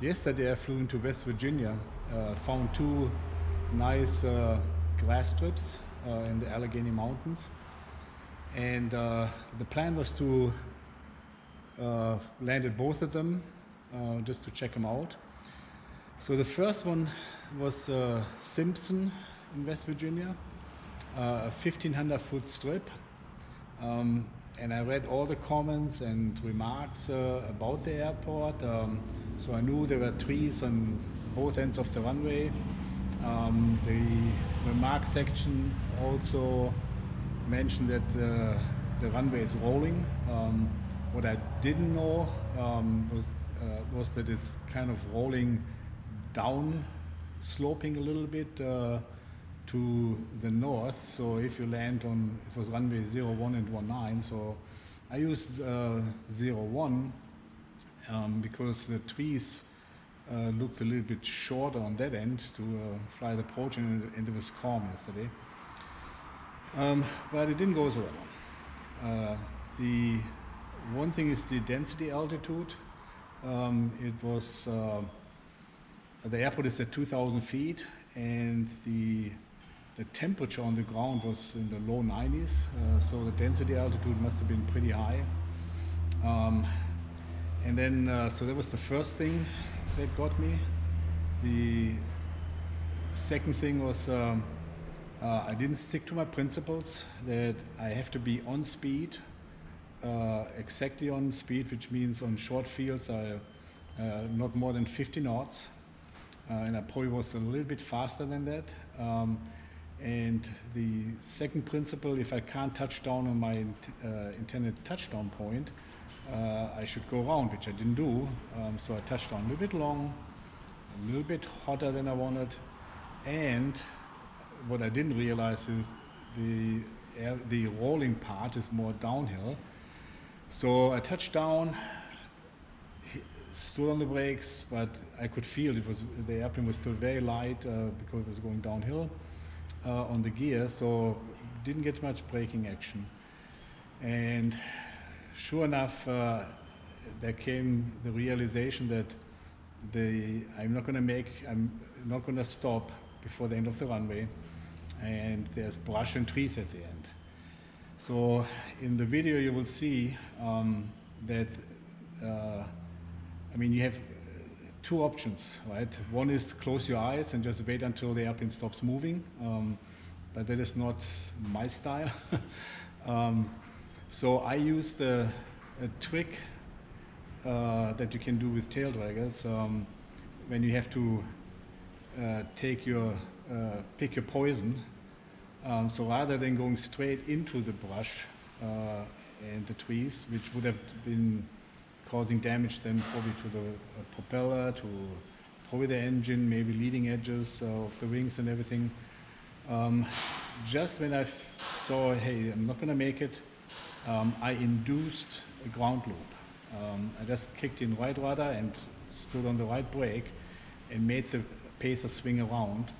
Yesterday I flew into West Virginia, found two nice grass strips in the Allegheny Mountains, and the plan was to land at both of them just to check them out. So the first one was Simpson in West Virginia, a 1,500-foot strip. And I read all the comments and remarks about the airport, so I knew there were trees on both ends of the runway. The remark section also mentioned that the runway is rolling. What I didn't know was that it's kind of rolling down, sloping a little bit to the north. So if you land on, it was runway 01 and 19, so I used 01 because the trees looked a little bit shorter on that end to fly the approach, and it was calm yesterday. But it didn't go so well. The one thing is the density altitude. It was the airport is at 2,000 feet, and the temperature on the ground was in the low 90s, so the density altitude must have been pretty high. And then, so that was the first thing that got me. The second thing was I didn't stick to my principles that I have to be on speed, exactly on speed, which means on short fields not more than 50 knots. And I probably was a little bit faster than that. And the second principle, if I can't touch down on my intended touchdown point, I should go around, which I didn't do. So I touched down a little bit long, a little bit hotter than I wanted. And what I didn't realize is the rolling part is more downhill. So I touched down, stood on the brakes, but I could feel the airplane was still very light because it was going downhill on the gear, so didn't get much braking action. And sure enough, there came the realization that I'm not going to stop before the end of the runway, and there's brush and trees at the end. So in the video you will see that I mean, you have two options, right? One is close your eyes and just wait until the airplane stops moving, but that is not my style. So I used a trick that you can do with tail draggers when you have to pick your poison. So rather than going straight into the brush and the trees, which would have been causing damage then probably to the propeller, to probably the engine, maybe leading edges of the wings and everything. Just when I saw, hey, I'm not going to make it, I induced a ground loop. I just kicked in right rudder and stood on the right brake and made the pacer swing around.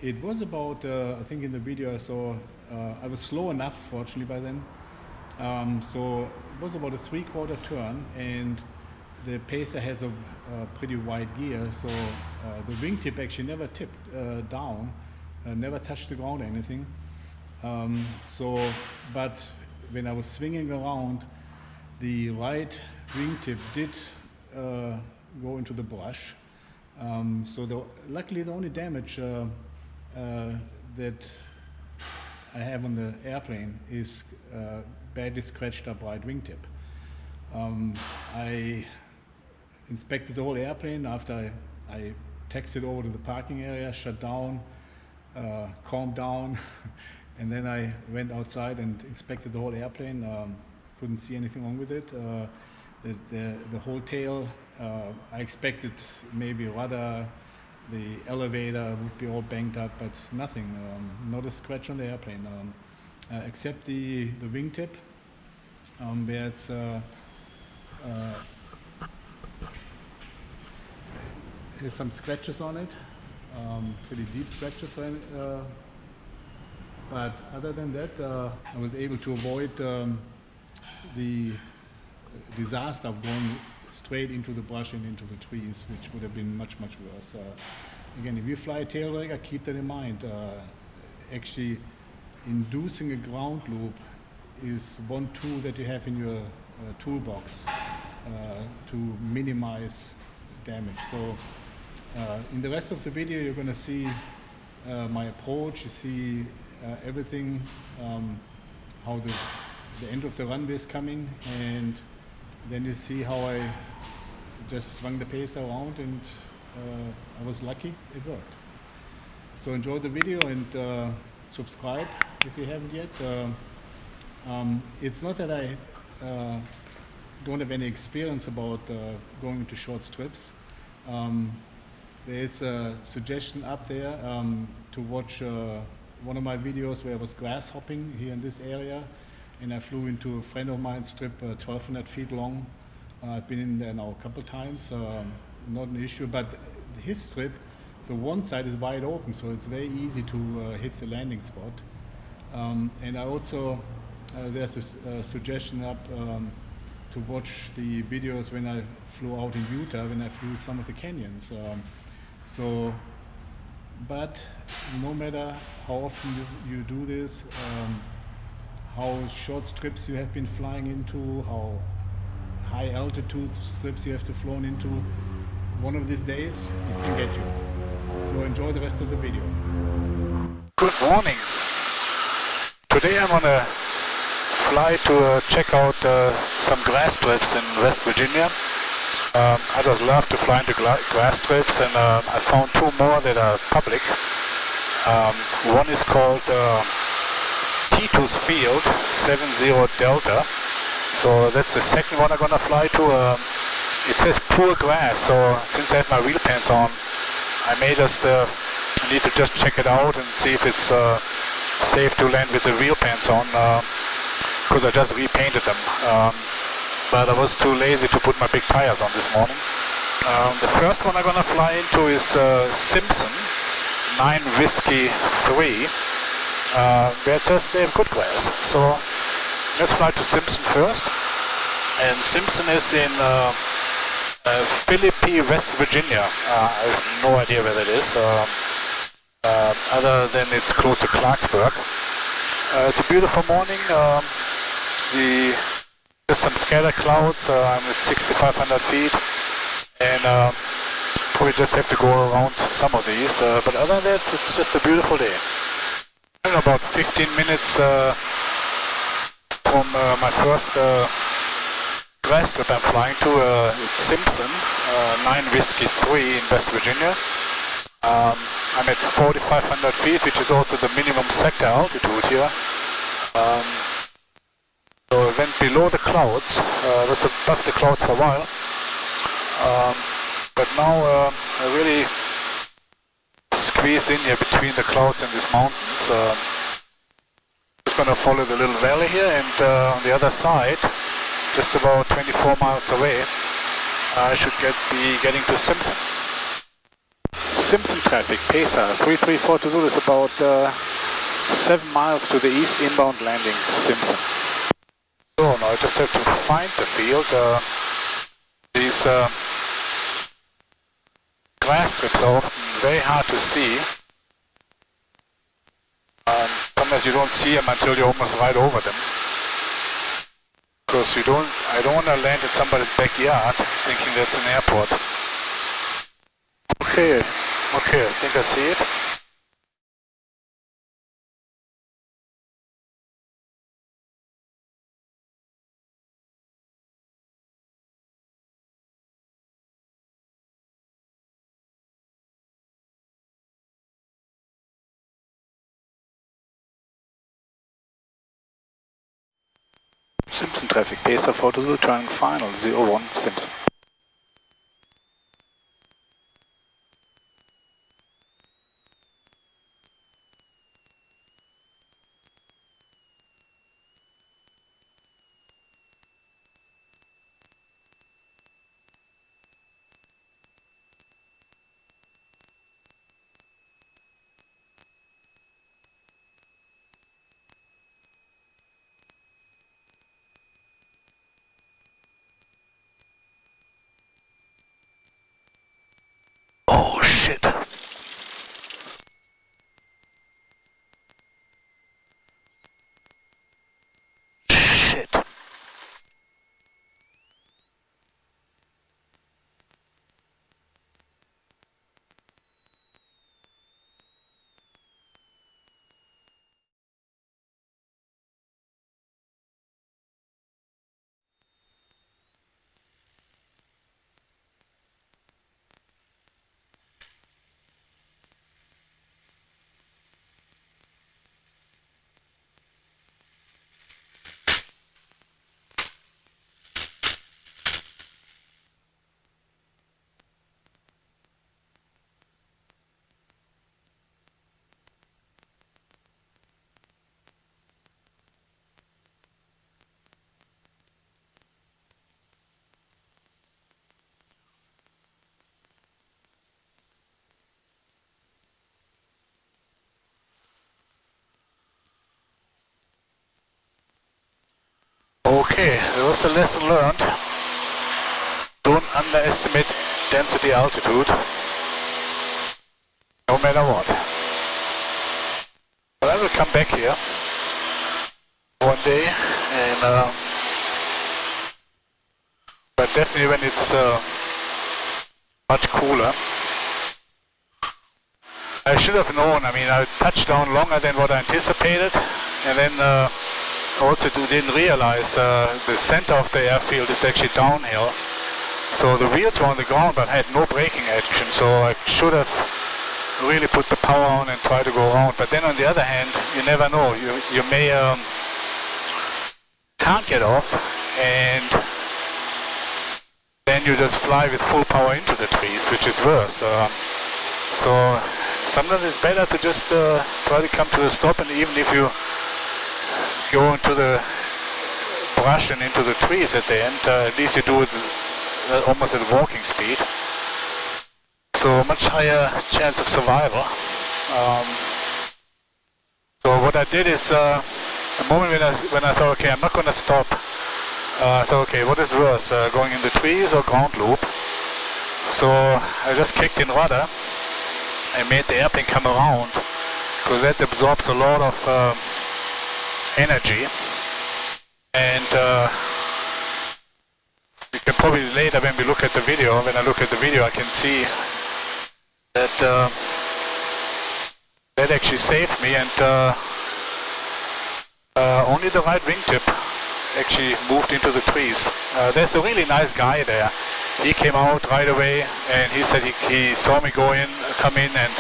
It was about, I think in the video I saw, I was slow enough fortunately by then. So it was about a 3/4 turn, and the pacer has a pretty wide gear, so the wingtip actually never tipped down, never touched the ground or anything. But when I was swinging around, the right wingtip did go into the brush. Luckily the only damage that I have on the airplane is badly scratched up right wingtip. I inspected the whole airplane after I taxied over to the parking area, shut down, calmed down, and then I went outside and inspected the whole airplane. Couldn't see anything wrong with it. The whole tail, I expected maybe rudder, the elevator would be all banged up, but nothing, not a scratch on the airplane, except the wingtip, where it's there's some scratches on it, pretty deep scratches on it, but other than that, I was able to avoid the disaster of going straight into the brush and into the trees, which would have been much, much worse. Again, if you fly a tail rigger, keep that in mind. Actually, inducing a ground loop is one tool that you have in your toolbox to minimize damage. So in the rest of the video, you're going to see my approach. You see everything, how the end of the runway is coming, and then you see how I just swung the pacer around, and I was lucky it worked. So enjoy the video and subscribe if you haven't yet. It's not that I don't have any experience about going into short strips. There is a suggestion up there to watch one of my videos where I was grass hopping here in this area, and I flew into a friend of mine's strip 1,200 feet long. I've been in there now a couple times, not an issue, but his strip, the one side is wide open, so it's very easy to hit the landing spot. And I also, there's a suggestion up to watch the videos when I flew out in Utah, when I flew some of the canyons. But no matter how often you do this, how short strips you have been flying into, how high altitude strips you have to flown into, one of these days it can get you. So enjoy the rest of the video. Good morning. Today I'm gonna fly to check out some grass strips in West Virginia. I just love to fly into grass strips, and I found two more that are public. One is called Titus Field 70 Delta. So that's the second one I'm gonna fly to. It says poor grass, so since I have my wheel pants on, I may just need to just check it out and see if it's safe to land with the wheel pants on, because I just repainted them. But I was too lazy to put my big tires on this morning. The first one I'm gonna fly into is Simpson 9 Whiskey 3, where it says they have good grass. So let's fly to Simpson first. And Simpson is in Philippi, West Virginia. I have no idea where that is, other than it's close to Clarksburg. It's a beautiful morning. There's some scattered clouds. I'm at 6,500 feet, and probably just have to go around some of these. But other than that, it's just a beautiful day. In about 15 minutes from my first grass strip I'm flying to, it's Simpson 9 Whiskey 3 in West Virginia. I'm at 4,500 feet, which is also the minimum sector altitude here. So I went below the clouds. I was above the clouds for a while, but now I really squeezed in here between the clouds and these mountains. Just going to follow the little valley here, and on the other side, just about 24 miles away, I should be getting to Simpson. Simpson traffic, Pacer 33420 is about 7 miles to the east, inbound landing, Simpson. So now I just have to find the field. These grass strips are often very hard to see. Sometimes you don't see them until you're almost right over them. Because I don't want to land in somebody's backyard thinking that's an airport. Okay, I think I see it. Simpson traffic, Pacer 420, turning final, 01 Simpson. Okay, that was the lesson learned. Don't underestimate density altitude, no matter what. But I will come back here one day, and but definitely when it's much cooler. I should have known. I mean, I touched down longer than what I anticipated, and then also didn't realize the center of the airfield is actually downhill. So the wheels were on the ground but had no braking action, so I should have really put the power on and try to go around. But then on the other hand, you never know. You may can't get off, and then you just fly with full power into the trees, which is worse. So sometimes it's better to just try to come to a stop, and even if you go into the brush and into the trees at the end, at least you do it almost at walking speed. So much higher chance of survival. So what I did is, the moment when I thought, okay, I'm not going to stop, I thought, okay, what is worse, going in the trees or ground loop? So I just kicked in rudder and made the airplane come around, because that absorbs a lot of energy. And you can probably later, when we look at the video, I can see that that actually saved me, and only the right wingtip actually moved into the trees. There's a really nice guy there. He came out right away, and he said he saw me come in, and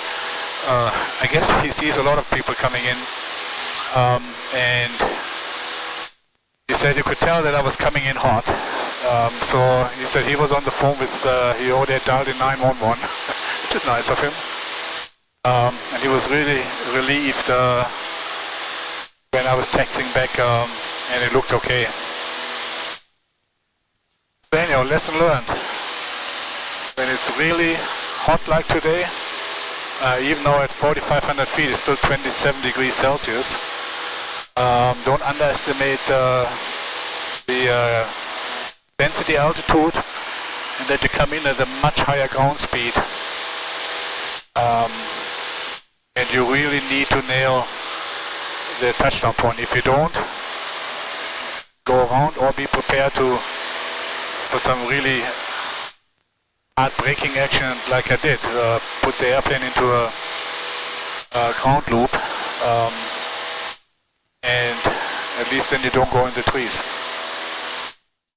I guess he sees a lot of people coming in, and he said you could tell that I was coming in hot. So he said he was on the phone with, he already had dialed in 911, which is nice of him. And he was really relieved when I was texting back, and it looked okay. So anyhow, lesson learned. When it's really hot like today, even though at 4,500 feet it's still 27 degrees Celsius, don't underestimate the density altitude, and that you come in at a much higher ground speed. And you really need to nail the touchdown point. If you don't, go around or be prepared for some really hard braking action like I did. Put the airplane into a ground loop, and at least then you don't go in the trees.